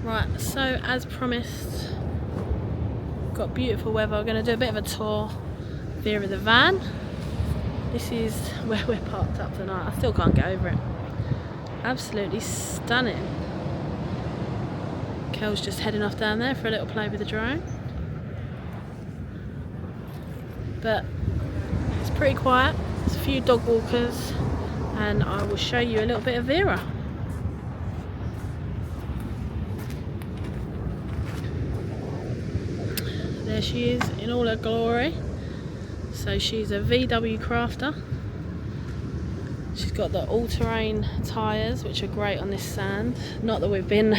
Right, so as promised, got beautiful weather. We're going to do a bit of a tour Vera the van. This is where we're parked up tonight. I still can't get over it. Absolutely stunning. Kel's just heading off down there for a little play with the drone. But it's pretty quiet. There's a few dog walkers, and I will show you a little bit of Vera. There she is in all her glory. So she's a VW crafter. She's got the all-terrain tyres, which are great on this sand. Not that we've been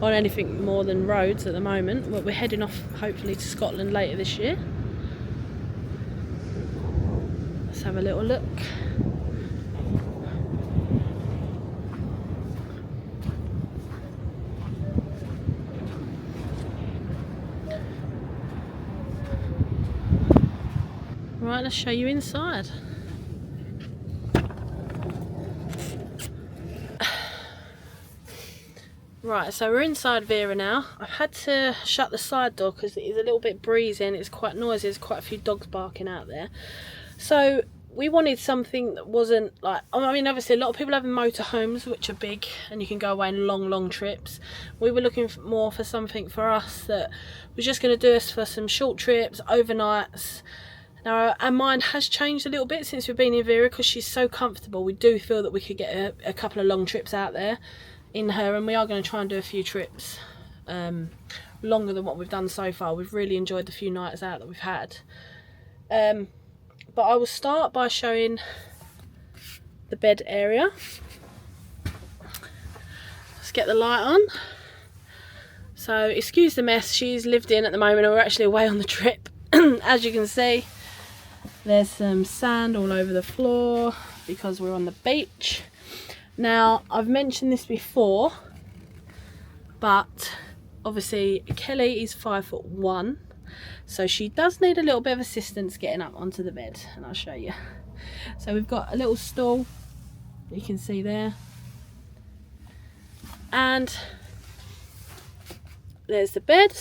on anything more than roads at the moment, but we're heading off hopefully to Scotland later this year. Let's have a little look. Right, let's show you inside. Right, so we're inside Vera now. I've had to shut the side door because it is a little bit breezy and it's quite noisy. There's quite a few dogs barking out there. So we wanted something that wasn't like, I mean, obviously a lot of people have motorhomes which are big and you can go away on long trips. We were looking more for something for us that was just going to do us for some short trips, overnights. Now our mind has changed a little bit since we've been in Vera because she's so comfortable. We do feel that we could get a couple of long trips out there in her, and we are going to try and do a few trips longer than what we've done so far. We've really enjoyed the few nights out that we've had. But I will start by showing the bed area. Let's get the light on. So excuse the mess she's lived in at the moment, and we're actually away on the trip. As you can see, there's some sand all over the floor because we're on the beach. Now, I've mentioned this before, but obviously Kelly is 5'1", so she does need a little bit of assistance getting up onto the bed, and I'll show you. So we've got a little stool, you can see there, and there's the bed.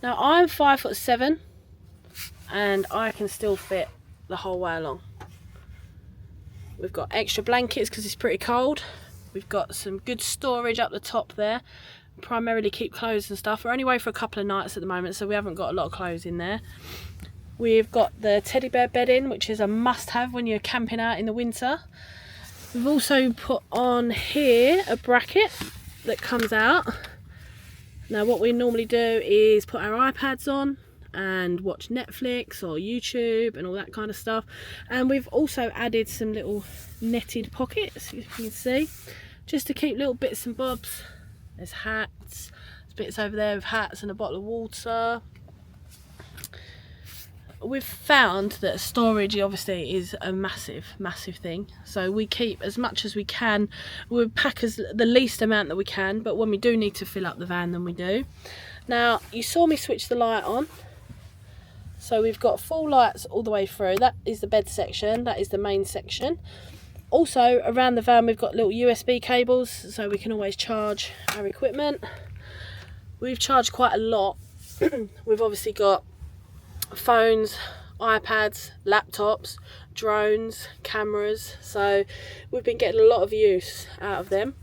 Now I'm 5'7", and I can still fit the whole way along. We've got extra blankets because it's pretty cold. We've got some good storage up the top there. Primarily keep clothes and stuff. We're only away for a couple of nights at the moment, so we haven't got a lot of clothes in there. We've got the teddy bear bedding, which is a must-have when you're camping out in the winter. We've also put on here a bracket that comes out. Now what we normally do is put our iPads on and watch Netflix or YouTube and all that kind of stuff. And we've also added some little netted pockets, you can see, just to keep little bits and bobs. There's hats, there's bits over there with hats and a bottle of water. We've found that storage obviously is a massive thing, so we keep as much as we can. We pack the least amount that we can, but when we do need to fill up the van, then we do. Now you saw me switch the light on, so we've got full lights all the way through. That is the bed section, that is the main section. Also around the van we've got little USB cables, so we can always charge our equipment. We've charged quite a lot. We've obviously got phones, iPads, laptops, drones, cameras, so we've been getting a lot of use out of them.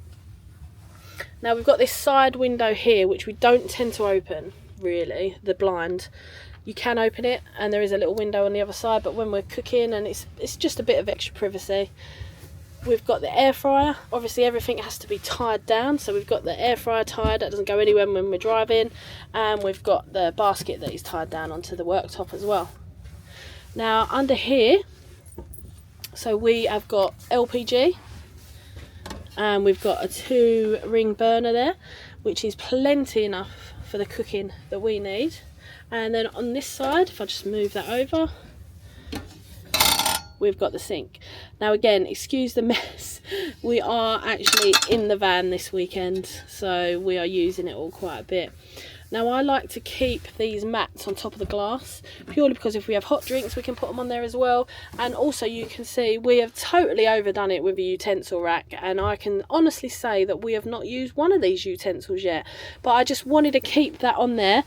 Now we've got this side window here which we don't tend to open really, the blind. You can open it and there is a little window on the other side, but when we're cooking and it's just a bit of extra privacy. We've got the air fryer. Obviously everything has to be tied down, so we've got the air fryer tied, that doesn't go anywhere when we're driving, and we've got the basket that is tied down onto the worktop as well. Now under here, so we have got LPG, and we've got a 2-ring burner there, which is plenty enough for the cooking that we need. And then on this side, if I just move that over, we've got the sink. Now again, excuse the mess, we are actually in the van this weekend, so we are using it all quite a bit. Now I like to keep these mats on top of the glass, purely because if we have hot drinks we can put them on there as well. And also you can see we have totally overdone it with the utensil rack, and I can honestly say that we have not used one of these utensils yet, but I just wanted to keep that on there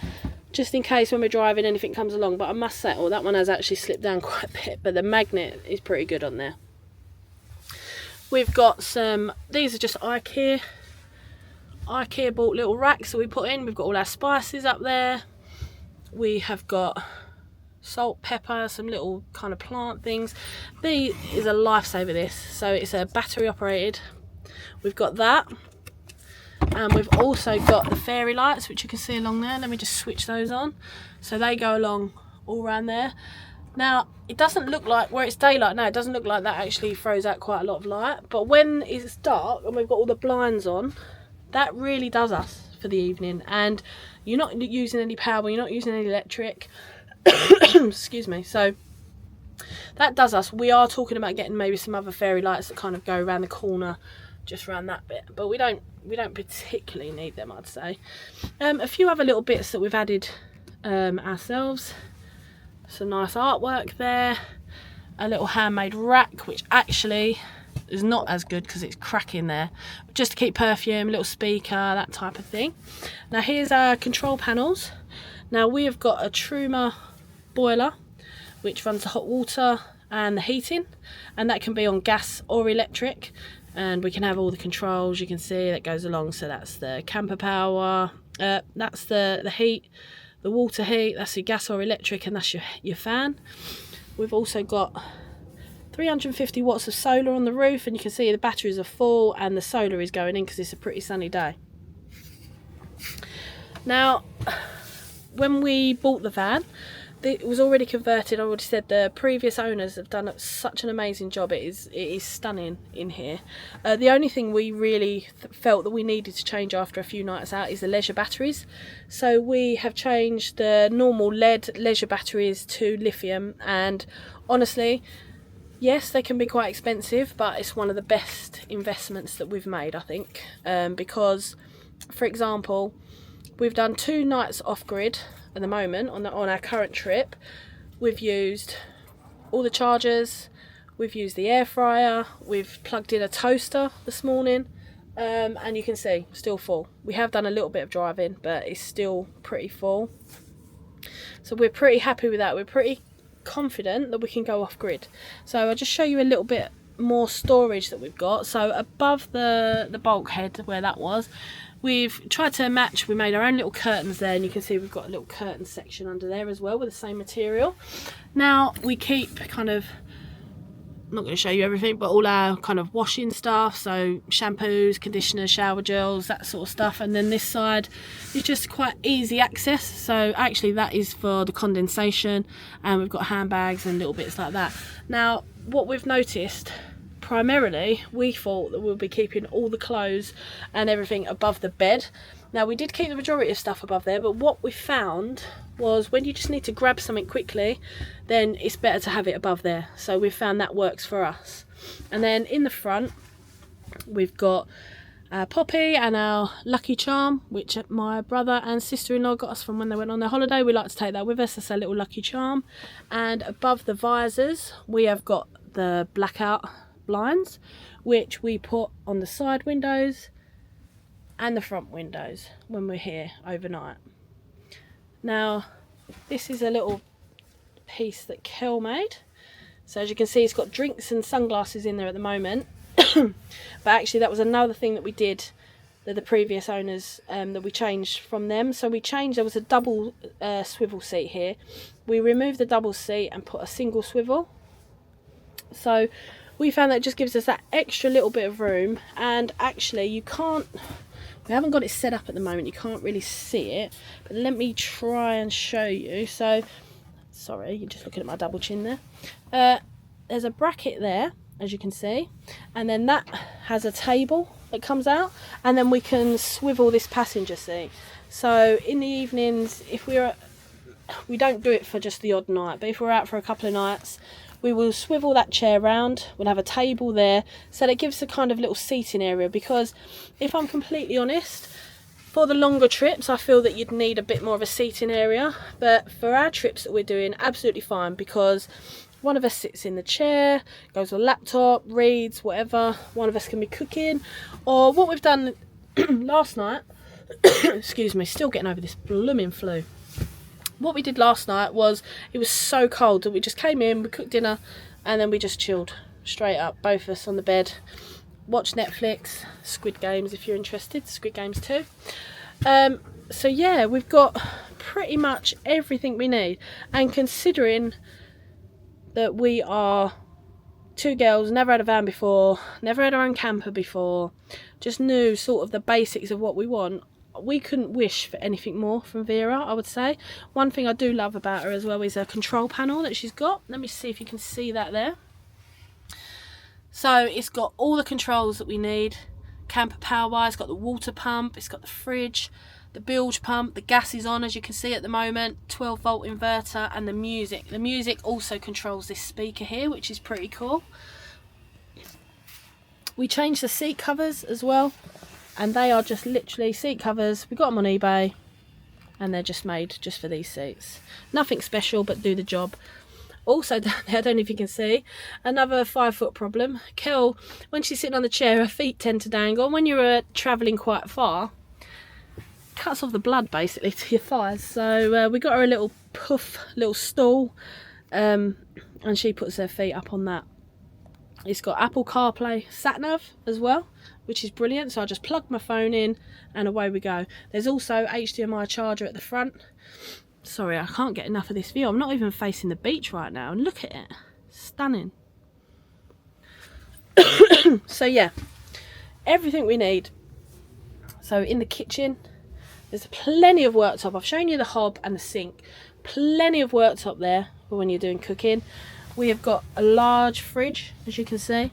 just in case when we're driving anything comes along. But I must say, oh, that one has actually slipped down quite a bit, but the magnet is pretty good on there. We've got some, these are just IKEA bought little racks that we put in. We've got all our spices up there. We have got salt, pepper, some little kind of plant things. These is a lifesaver, this. So it's a battery operated. We've got that. And we've also got the fairy lights, which you can see along there. Let me just switch those on. So they go along all around there. Now, it doesn't look like, where it's daylight now, it doesn't look like that actually throws out quite a lot of light. But when it's dark and we've got all the blinds on, that really does us for the evening, and you're not using any power, you're not using any electric. Excuse me. So that does us. We are talking about getting maybe some other fairy lights that kind of go around the corner, just around that bit, but we don't particularly need them, I'd say. A few other little bits that we've added ourselves. Some nice artwork there. A little handmade rack, which actually is not as good because it's cracking there, but just to keep perfume, little speaker, that type of thing. Now here's our control panels. Now we have got a Truma boiler which runs the hot water and the heating, and that can be on gas or electric, and we can have all the controls, you can see that goes along. So that's the camper power, that's the heat, the water heat, that's your gas or electric, and that's your fan. We've also got 350 watts of solar on the roof, and you can see the batteries are full and the solar is going in because it's a pretty sunny day. Now, when we bought the van, it was already converted. I already said the previous owners have done such an amazing job. It is stunning in here. The only thing we really felt that we needed to change after a few nights out is the leisure batteries. So we have changed the normal lead leisure batteries to lithium, and honestly, yes, they can be quite expensive, but it's one of the best investments that we've made, I think, because, for example, we've done 2 nights off-grid at the moment on our current trip. We've used all the chargers, we've used the air fryer, we've plugged in a toaster this morning, and you can see, still full. We have done a little bit of driving, but it's still pretty full. So we're pretty happy with that. We're pretty confident that we can go off grid. So I'll just show you a little bit more storage that we've got. So above the bulkhead where that was, we've tried to match, we made our own little curtains there, and you can see we've got a little curtain section under there as well with the same material. Now we keep kind of, I'm not going to show you everything, but all our kind of washing stuff, so shampoos, conditioners, shower gels, that sort of stuff. And then this side is just quite easy access, so actually that is for the condensation, and we've got handbags and little bits like that. Now what we've noticed, primarily we thought that we'll be keeping all the clothes and everything above the bed. Now we did keep the majority of stuff above there, but what we found was when you just need to grab something quickly, then it's better to have it above there. So we found that works for us. And then in the front we've got Poppy and our Lucky Charm, which my brother and sister-in-law got us from when they went on their holiday. We like to take that with us. That's our little Lucky Charm. And above the visors we have got the blackout blinds, which we put on the side windows and the front windows when we're here overnight. Now this is a little piece that Kel made. So as you can see, it's got drinks and sunglasses in there at the moment. But actually that was another thing that we did, that the previous owners, that we changed from them. So we changed, there was a double swivel seat here. We removed the double seat and put a single swivel. So we found that it just gives us that extra little bit of room, and actually you can't, we haven't got it set up at the moment, you can't really see it, but let me try and show you. So sorry, you're just looking at my double chin there. There's a bracket there, as you can see, and then that has a table that comes out, and then we can swivel this passenger seat. So in the evenings, if we don't do it for just the odd night, but if we're out for a couple of nights, we will swivel that chair round, we'll have a table there, so that gives a kind of little seating area. Because if I'm completely honest, For the longer trips, I feel that you'd need a bit more of a seating area, but for our trips that we're doing, absolutely fine, because one of us sits in the chair, goes to a laptop, reads, whatever. One of us can be cooking, or what we've done last night, excuse me, still getting over this blooming flu. What we did last night was, it was so cold that we just came in, we cooked dinner, and then we just chilled straight up, both of us on the bed. Watch Netflix, Squid Games if you're interested, Squid Games 2. So yeah, we've got pretty much everything we need, and considering that we are two girls, never had a van before, never had our own camper before, just knew sort of the basics of what we want, we couldn't wish for anything more from Vera, I would say. One thing I do love about her as well is a control panel that she's got. Let me see if you can see that there. So it's got all the controls that we need. Camper power wise, it's got the water pump, it's got the fridge, the bilge pump, the gas is on as you can see at the moment, 12 volt inverter, and the music. The music also controls this speaker here, which is pretty cool. We changed the seat covers as well, and they are just literally seat covers. We got them on eBay and they're just made just for these seats. Nothing special, but do the job. Also down there, I don't know if you can see, another 5 foot problem. Kel, when she's sitting on the chair, her feet tend to dangle, and when you're travelling quite far, cuts off the blood basically to your thighs. So we got her a little puff, little stool, and she puts her feet up on that. It's got Apple CarPlay sat-nav as well, which is brilliant. So I just plug my phone in and away we go. There's also HDMI charger at the front. Sorry, I can't get enough of this view. I'm not even facing the beach right now, and look at it, stunning. So yeah, everything we need. So in the kitchen, there's plenty of worktop. I've shown you the hob and the sink. Plenty of worktop there for when you're doing cooking. We have got a large fridge, as you can see.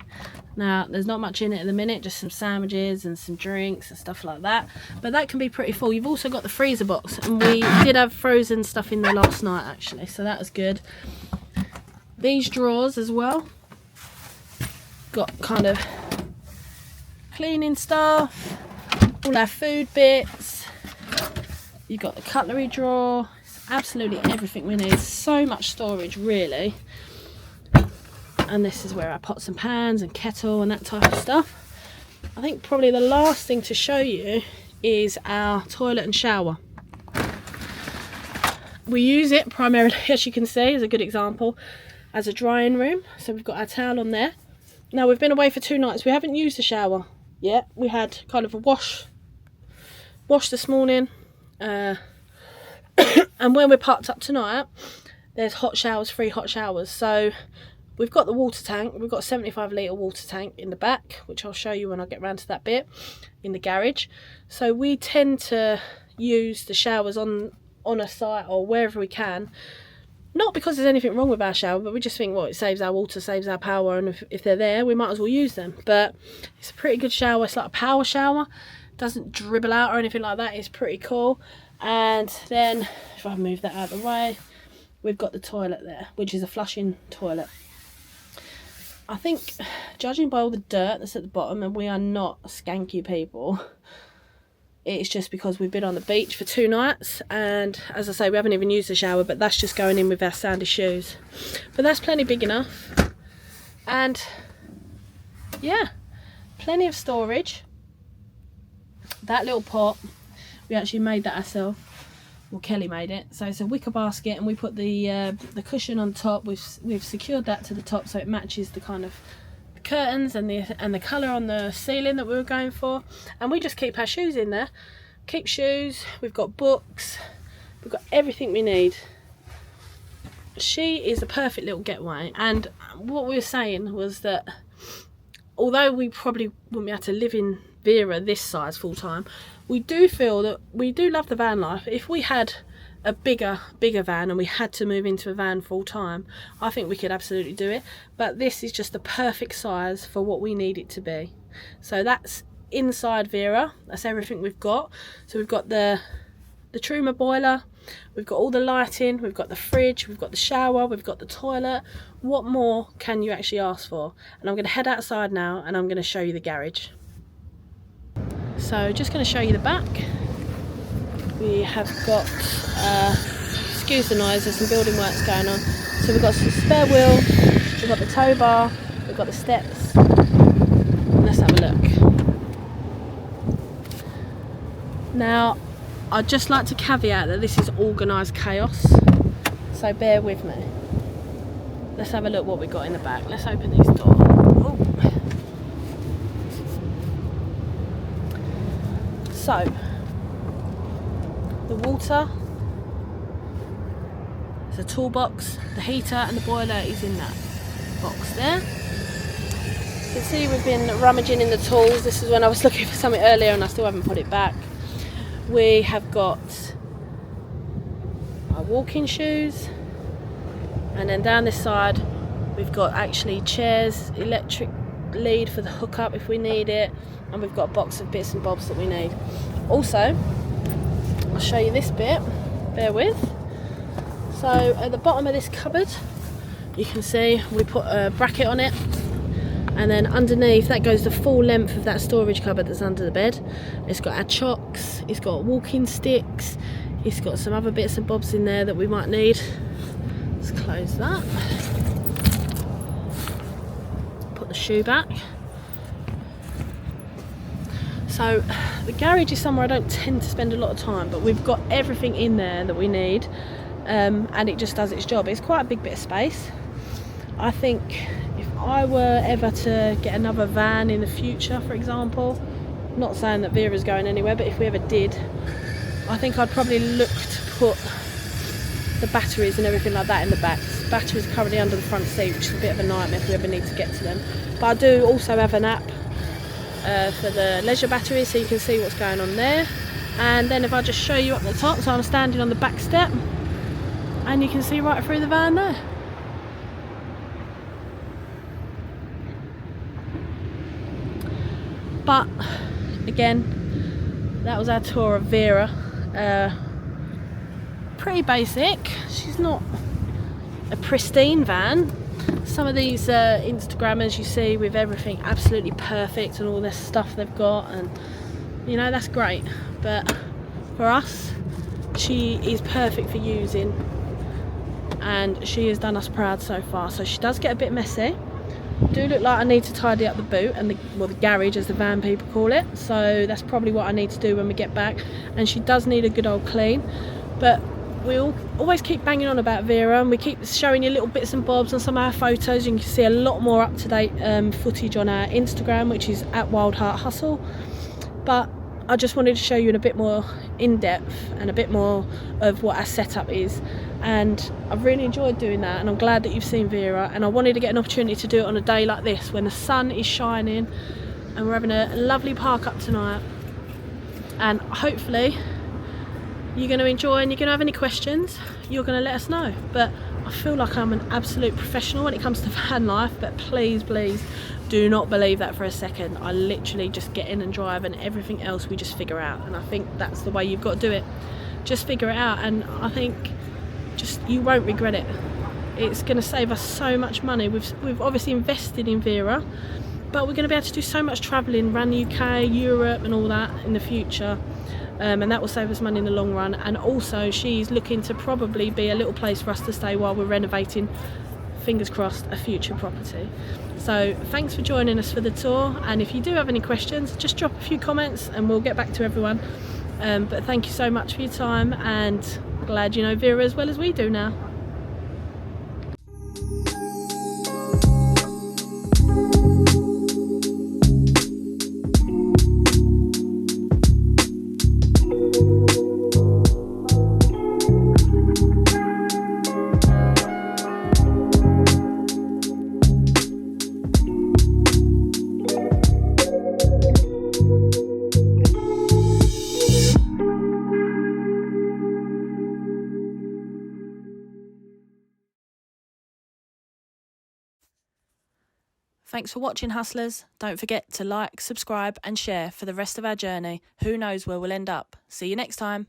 Now, there's not much in it at the minute, just some sandwiches and some drinks and stuff like that. But that can be pretty full. You've also got the freezer box, and we did have frozen stuff in there last night, actually, so that was good. These drawers as well. Got kind of cleaning stuff, all our food bits. You've got the cutlery drawer. It's absolutely everything we need. So much storage, really. And this is where our pots and pans and kettle and that type of stuff. I think probably the last thing to show you is our toilet and shower. We use it primarily, as you can see, as a good example, as a drying room. So we've got our towel on there. Now, we've been away for 2 nights. We haven't used the shower yet. We had kind of a wash this morning. And when we're parked up tonight, there's hot showers, free hot showers. So we've got the water tank. We've got a 75 litre water tank in the back, which I'll show you when I get round to that bit, in the garage. So we tend to use the showers on a site or wherever we can. Not because there's anything wrong with our shower, but we just think, well, it saves our water, saves our power, and if they're there, we might as well use them. But it's a pretty good shower. It's like a power shower. Doesn't dribble out or anything like that. It's pretty cool. And then, if I move that out of the way, we've got the toilet there, which is a flushing toilet. I think, judging by all the dirt that's at the bottom, and we are not skanky people, it's just because we've been on the beach for 2 nights, and as I say, we haven't even used the shower, but that's just going in with our sandy shoes. But that's plenty big enough. And yeah, plenty of storage. That little pot, we actually made that ourselves. Well, Kelly made it. So it's a wicker basket, and we put the cushion on top. We've secured that to the top so it matches the kind of curtains and the colour on the ceiling that we were going for. And we just keep our shoes in there. Keep shoes. We've got books. We've got everything we need. She is a perfect little getaway. And what we were saying was that although we probably wouldn't be able to live in Vera this size full time, we do feel that we do love the van life. If we had a bigger van and we had to move into a van full time, I think we could absolutely do it. But this is just the perfect size for what we need it to be. So that's inside Vera. That's everything we've got. So we've got the Truma boiler, we've got all the lighting, we've got the fridge, we've got the shower, we've got the toilet. What more can you actually ask for? And I'm going to head outside now and I'm going to show you the garage. So just going to show you the back. We have got, excuse the noise, there's some building works going on. So we've got some spare wheel, we've got the tow bar, we've got the steps. Let's have a look. Now, I'd just like to caveat that this is organised chaos, so bear with me. Let's have a look what we've got in the back. Let's open these doors. Oh. So, the water, there's a toolbox, the heater and the boiler is in that box there. You can see we've been rummaging in the tools. This is when I was looking for something earlier and I still haven't put it back. We have got our walking shoes, and then down this side we've got actually chairs, electric lead for the hookup if we need it, and we've got a box of bits and bobs that we need. Also, I'll show you this bit, bear with. So at the bottom of this cupboard you can see we put a bracket on it, and then underneath that goes the full length of that storage cupboard that's under the bed. It's got our chocks, it's got walking sticks, it's got some other bits and bobs in there that we might need. Let's close that. Put the shoe back. So the garage is somewhere I don't tend to spend a lot of time, but we've got everything in there that we need, and it just does its job. It's quite a big bit of space. I think if I were ever to get another van in the future, for example, not saying that Vera's going anywhere, but if we ever did, I think I'd probably look to put the batteries and everything like that in the back. The batteries are currently under the front seat, which is a bit of a nightmare if we ever need to get to them. But I do also have an app for the leisure batteries, so you can see what's going on there. And then if I just show you up the top, so I'm standing on the back step and you can see right through the van there. But again, that was our tour of Vera. Pretty basic. She's not a pristine van. Some of these Instagrammers you see with everything absolutely perfect and all this stuff they've got, and you know, that's great, but for us she is perfect for using, and she has done us proud so far. So she does get a bit messy. Do look like I need to tidy up the boot and the garage, as the van people call it, so that's probably what I need to do when we get back. And she does need a good old clean, but we'll always keep banging on about Vera, and we keep showing you little bits and bobs on some of our photos. You can see a lot more up-to-date footage on our Instagram, which is at Wild Heart Hustle. But I just wanted to show you in a bit more in-depth and a bit more of what our setup is, and I've really enjoyed doing that, and I'm glad that you've seen Vera. And I wanted to get an opportunity to do it on a day like this when the sun is shining and we're having a lovely park up tonight, and hopefully you're going to enjoy, and you're going to have any questions, you're going to let us know. But I feel like I'm an absolute professional when it comes to van life, but please do not believe that for a second. I literally just get in and drive, and everything else we just figure out, and I think that's the way you've got to do it. Just figure it out, and I think just you won't regret it. It's going to save us so much money. We've obviously invested in Vera, but we're going to be able to do so much travelling around the UK, Europe and all that in the future. And that will save us money in the long run. And also she's looking to probably be a little place for us to stay while we're renovating, fingers crossed, a future property. So thanks for joining us for the tour, and if you do have any questions, just drop a few comments and we'll get back to everyone. But thank you so much for your time, and glad you know Vera as well as we do now. Thanks for watching, hustlers. Don't forget to like, subscribe and share for the rest of our journey. Who knows where we'll end up. See you next time.